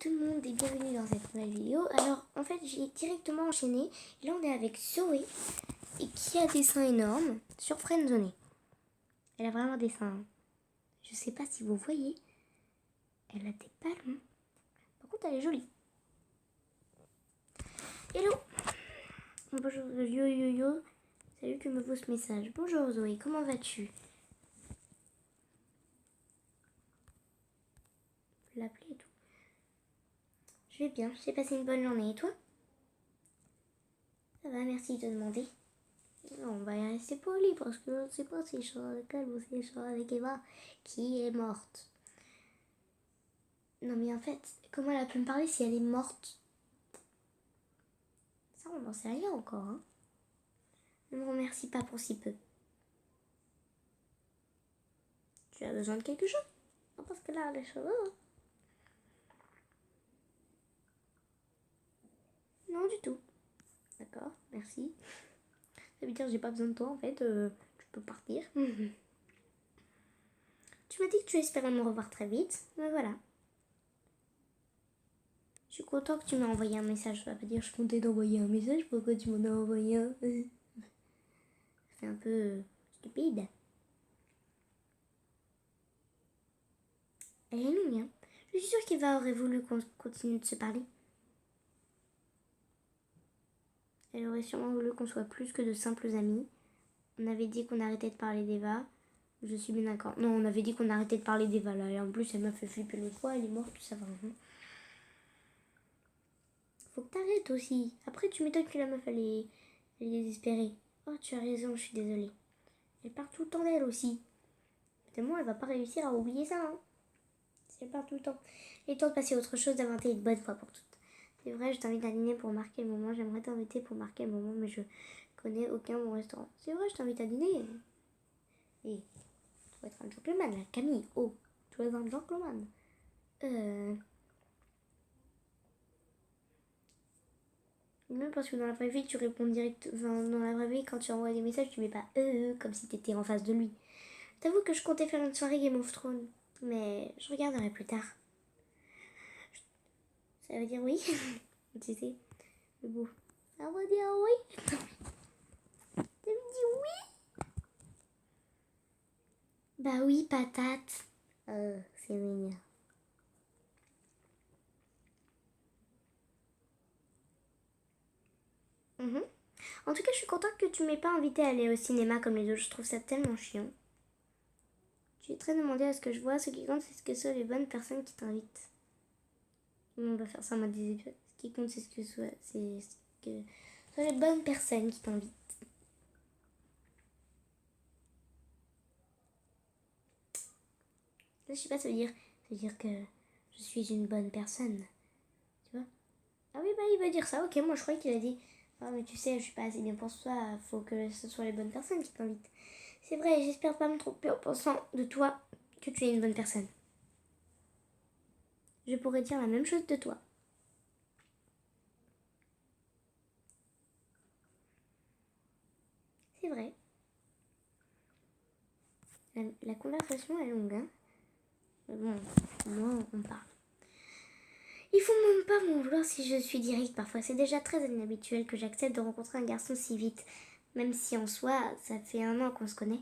tout le monde et bienvenue dans cette nouvelle vidéo. Alors en fait j'ai directement enchaîné et là on est avec Zoé et qui a des seins énormes sur Friendzone. Elle a vraiment des seins. Je sais pas si vous voyez. Elle a des ballons. Par contre elle est jolie. Hello. Bonjour yo yo yo. Salut, tu me vois ce message. Bonjour Zoé, comment vas-tu? Je vais l'appeler et tout. Je vais bien, j'ai passé une bonne journée et toi? Ça va, merci de demander. On va y rester poli parce que je ne sais pas si je serai avec elle ou si je serai avec Eva qui est morte. Non mais en fait, comment elle a pu me parler si elle est morte? Ça on n'en sait rien encore. Hein. Ne me remercie pas pour si peu. Tu as besoin de quelque chose? Non, parce que là, les cheveux... Hein. Non du tout. D'accord, merci. Ça veut dire que j'ai pas besoin de toi en fait. Tu peux partir. Tu m'as dit que tu espérais me revoir très vite. Mais voilà. Je suis content que tu m'aies envoyé un message. Ça veut pas dire que je comptais t'envoyer un message. Pourquoi tu m'en as envoyé un? Ça fait un peu stupide. Elle est longue, hein. Je suis sûre qu'Eva aurait voulu qu'on continue de se parler. Elle aurait sûrement voulu qu'on soit plus que de simples amis. On avait dit qu'on arrêtait de parler d'Eva. Je suis bien d'accord. Non, on avait dit qu'on arrêtait de parler d'Eva là. Et en plus, elle m'a fait flipper le foie. Elle est morte, tout ça va. Faut que t'arrêtes aussi. Après, tu m'étonnes que la meuf, elle est désespérée. Oh, tu as raison, je suis désolée. Elle part tout le temps d'elle aussi. Peut-être elle va pas réussir à oublier ça. Hein. Si elle part tout le temps. Il est temps de passer à autre chose, d'inventer une bonne fois pour toutes. C'est vrai, je t'invite à dîner pour marquer le moment. J'aimerais t'inviter pour marquer le moment, mais je connais aucun bon restaurant. C'est vrai, je t'invite à dîner. Et tu dois être un gentleman, là. Camille. Oh, tu dois être un gentleman. Même parce que dans la vraie vie, tu réponds direct. Enfin, dans la vraie vie, quand tu envoies des messages, tu mets pas comme si t'étais en face de lui. T'avoue que je comptais faire une soirée Game of Thrones, mais je regarderai plus tard. Ça veut dire oui. Tu sais, le beau. Ça veut dire oui. Ça veut dire oui. Bah oui, patate. C'est mignon. En tout cas, je suis contente que tu m'aies pas invité à aller au cinéma comme les autres. Je trouve ça tellement chiant. Tu es très demandé à ce que je vois. Ce qui compte, c'est ce que sont les bonnes personnes qui t'invitent. On va faire ça en mode des épisodes. Ce qui compte, c'est ce que ce sont les bonnes personnes qui t'invitent. Là, je sais pas, ça veut dire que je suis une bonne personne. Tu vois? Ah oui, bah il veut dire ça. Ok, moi je croyais qu'il a dit ah, mais tu sais, je suis pas assez bien pour ça. Faut que ce soit les bonnes personnes qui t'invitent. C'est vrai, j'espère pas me tromper en pensant de toi que tu es une bonne personne. Je pourrais dire la même chose de toi. C'est vrai. La conversation est longue, hein. Mais bon, moi, on parle. Il faut même pas m'en vouloir si je suis directe parfois. C'est déjà très inhabituel que j'accepte de rencontrer un garçon si vite. Même si en soi, ça fait 1 an qu'on se connaît.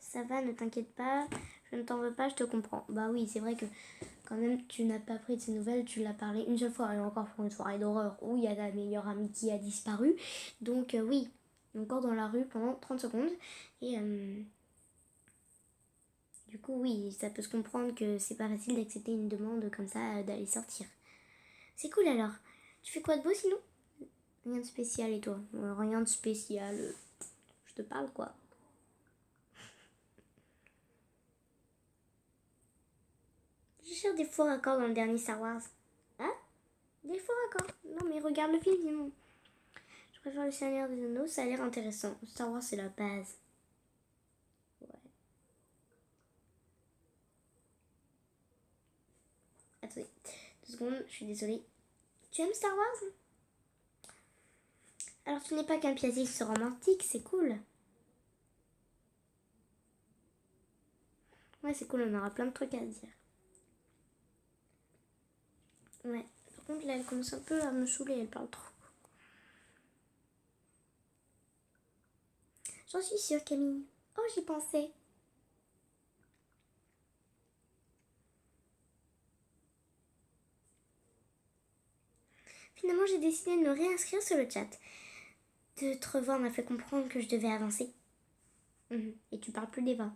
Ça va, ne t'inquiète pas. Je ne t'en veux pas, je te comprends. Bah oui, c'est vrai que quand même, tu n'as pas pris de ses nouvelles. Tu l'as parlé une seule fois. Et encore pour une soirée d'horreur où il y a ta meilleure amie qui a disparu. Donc oui, encore dans la rue pendant 30 secondes. Et du coup, oui, ça peut se comprendre que c'est pas facile d'accepter une demande comme ça, d'aller sortir. C'est cool alors. Tu fais quoi de beau sinon? Rien de spécial et toi? Rien de spécial. Je te parle quoi. Je cherche des faux raccords dans le dernier Star Wars. Hein? Des faux raccords? Non mais regarde le film sinon. Je préfère le Seigneur des Anneaux, ça a l'air intéressant. Star Wars c'est la base. Ouais. Attendez, 2 secondes, je suis désolée. Tu aimes Star Wars? Alors tu n'es pas qu'un pianiste romantique, c'est cool. Ouais, c'est cool, on aura plein de trucs à dire. Ouais. Par contre, là, elle commence un peu à me saouler, elle parle trop. J'en suis sûre, Camille. Oh, j'y pensais. Finalement, j'ai décidé de me réinscrire sur le chat. De te revoir m'a fait comprendre que je devais avancer. Et tu parles plus d'Eva.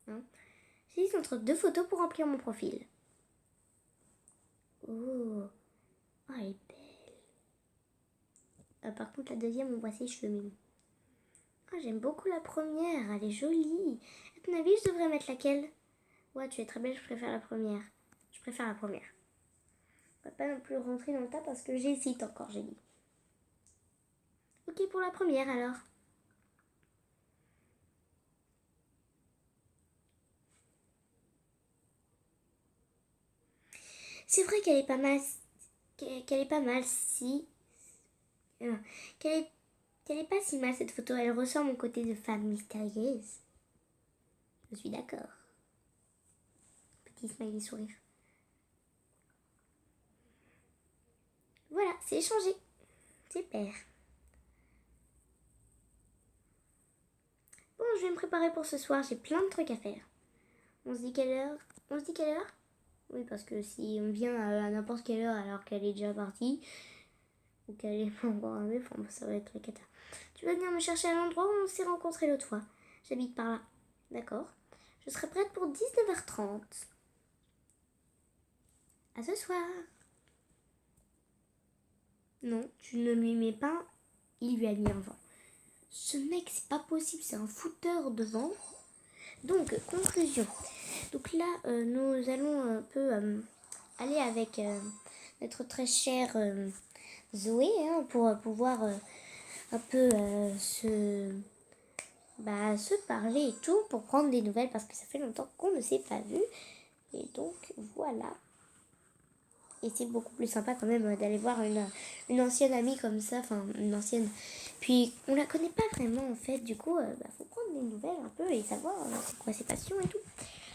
Hein. J'hésite entre 2 photos pour remplir mon profil. Oh, elle est belle. Par contre, la deuxième, on voit ses cheveux mimi. J'aime beaucoup la première, elle est jolie. À ton avis, je devrais mettre laquelle? Ouais, tu es très belle, je préfère la première. Je préfère la première. On va pas non plus rentrer dans le tas parce que j'hésite encore, j'ai dit. Ok, pour la première alors. C'est vrai qu'elle est pas mal. Qu'elle est pas mal si. Qu'elle est pas si mal cette photo. Elle ressort mon côté de femme mystérieuse. Je suis d'accord. Petit smiley sourire. Voilà, c'est échangé. Super. Bon, je vais me préparer pour ce soir. J'ai plein de trucs à faire. On se dit quelle heure? On se dit quelle heure? Oui, parce que si on vient à n'importe quelle heure alors qu'elle est déjà partie, ou qu'elle est pas encore arrivée, enfin, ça va être la cata. Tu vas venir me chercher à l'endroit où on s'est rencontrés l'autre fois. J'habite par là. D'accord. Je serai prête pour 19h30. À ce soir. Non, tu ne lui mets pas. Il lui a mis un vent. Ce mec, c'est pas possible, c'est un fouteur de vent. Donc, conclusion. Donc là, nous allons un peu aller avec notre très chère Zoé pour pouvoir un peu se parler et tout, pour prendre des nouvelles parce que ça fait longtemps qu'on ne s'est pas vu. Et donc, voilà. Et c'est beaucoup plus sympa quand même d'aller voir une ancienne amie comme ça, enfin une ancienne. Puis on la connaît pas vraiment en fait, du coup faut prendre des nouvelles un peu et savoir c'est quoi ses passions et tout.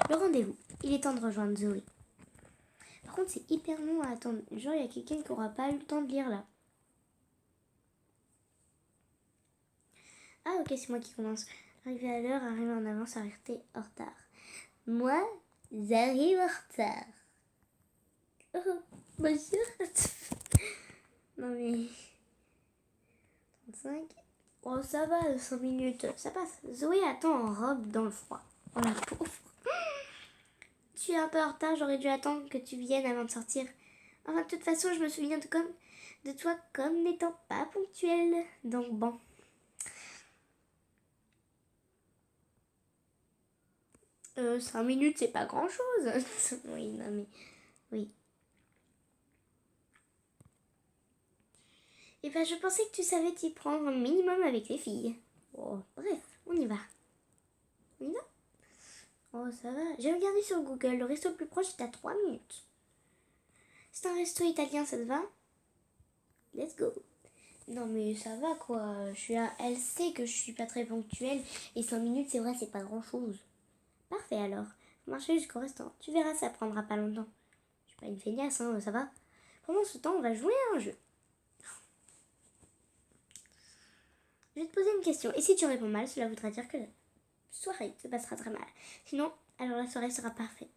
Le rendez-vous, il est temps de rejoindre Zoé. Par contre c'est hyper long à attendre, genre il y a quelqu'un qui aura pas eu le temps de lire là. Ah ok, c'est moi qui commence. Arriver à l'heure, arriver en avance, arrêter en retard. Moi, j'arrive en retard. Oh, bonjour. Non mais... 35. Oh, ça va, 5 minutes, ça passe. Zoé attend en robe dans le froid. Oh la pauvre. Tu es un peu en retard, j'aurais dû attendre que tu viennes avant de sortir. Enfin, de toute façon, je me souviens de toi comme n'étant pas ponctuelle. Donc bon. 5 minutes, c'est pas grand chose. Oui, non mais... Oui. Et ben, je pensais que tu savais t'y prendre un minimum avec les filles. Oh, bref, on y va. On y va? Oh, ça va. J'ai regardé sur Google, le resto le plus proche est à 3 minutes. C'est un resto italien, ça te va? Let's go. Non mais ça va quoi. Elle sait que je suis pas très ponctuelle et 5 minutes c'est vrai c'est pas grand chose. Parfait alors. Faut marcher jusqu'au restaurant. Tu verras ça prendra pas longtemps. Je suis pas une feignasse ça va. Pendant ce temps on va jouer à un jeu. Je vais te poser une question et si tu réponds mal cela voudra dire que la soirée se passera très mal. Sinon alors la soirée sera parfaite.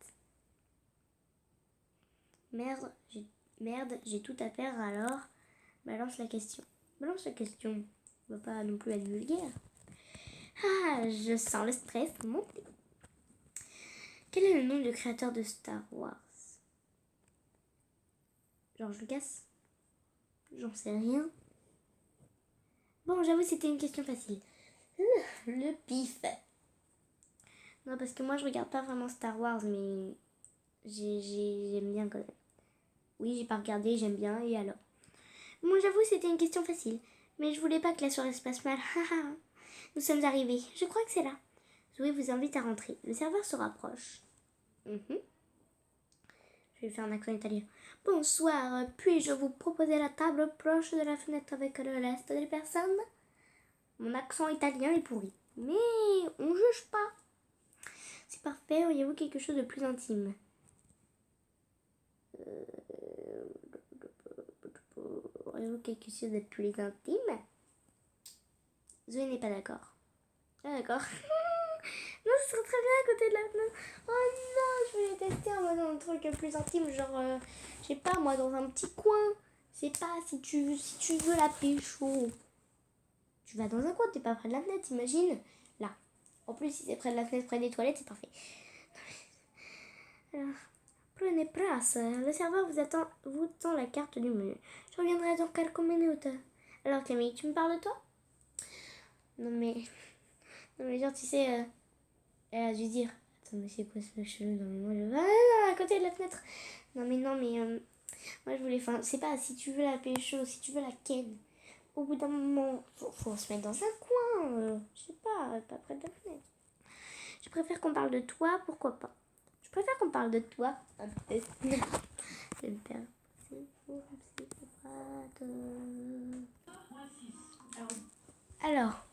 Merde, j'ai tout à perdre alors. Balance la question. Balance la question. On va pas non plus être vulgaire. Ah, je sens le stress monter. Quel est le nom du créateur de Star Wars? George Lucas? J'en sais rien. Bon, j'avoue, c'était une question facile. Le pif. Non, parce que moi, je regarde pas vraiment Star Wars, mais j'aime bien quand même. Oui, j'ai pas regardé, j'aime bien, et alors? Bon, j'avoue, c'était une question facile. Mais je voulais pas que la soirée se passe mal. Nous sommes arrivés. Je crois que c'est là. Zoé vous invite à rentrer. Le serveur se rapproche. Je vais faire un accent italien. Bonsoir, puis-je vous proposer la table proche de la fenêtre avec le reste des personnes? Mon accent italien est pourri. Mais on juge pas. C'est parfait, auriez-vous quelque chose de plus intime? Aurez-vous quelque chose de plus intime? Zoé n'est pas d'accord. Ah d'accord. Non, ce serait très bien à côté de la fenêtre. Oh non, je voulais tester en mode un truc plus intime, genre, je sais pas moi, dans un petit coin. Je sais pas, si tu veux la pécho, tu vas dans un coin, t'es pas près de la fenêtre, t'imagines? Là. En plus, si c'est près de la fenêtre, près des toilettes, c'est parfait. Alors, prenez place. Le serveur vous tend la carte du menu. Je reviendrai dans quelques minutes. Alors Camille, tu me parles de toi? Non mais genre tu sais, elle a dû dire. Attends mais c'est quoi ce mec chelou? Non mais moi je vais à côté de la fenêtre. Non mais moi je voulais, enfin c'est pas si tu veux la pécho, si tu veux la ken. Au bout d'un moment, faut se mettre dans un coin, je sais pas près de la fenêtre. Je préfère qu'on parle de toi, pourquoi pas. Je préfère qu'on parle de toi. Je vais me faire. Alors,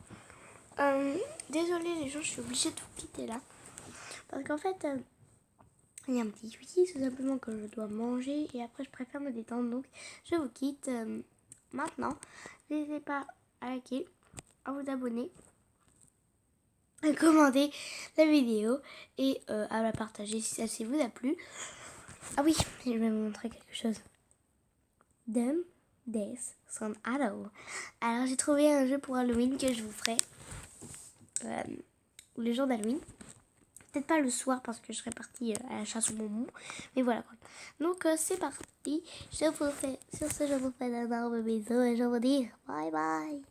désolée les gens, je suis obligée de vous quitter là. Parce qu'en fait, il y a un petit souci, tout simplement que je dois manger et après je préfère me détendre. Donc, je vous quitte maintenant. N'hésitez pas à liker, à vous abonner, à commenter la vidéo et à la partager si celle-ci vous a plu. Ah oui, je vais vous montrer quelque chose. Dem Des son Adult. Alors j'ai trouvé un jeu pour Halloween que je vous ferai le jour d'Halloween. Peut-être pas le soir parce que je serai partie à la chasse aux bonbons. Mais voilà quoi. Donc c'est parti. Sur ce, je vous fais un énorme bisou et je vous dis bye bye.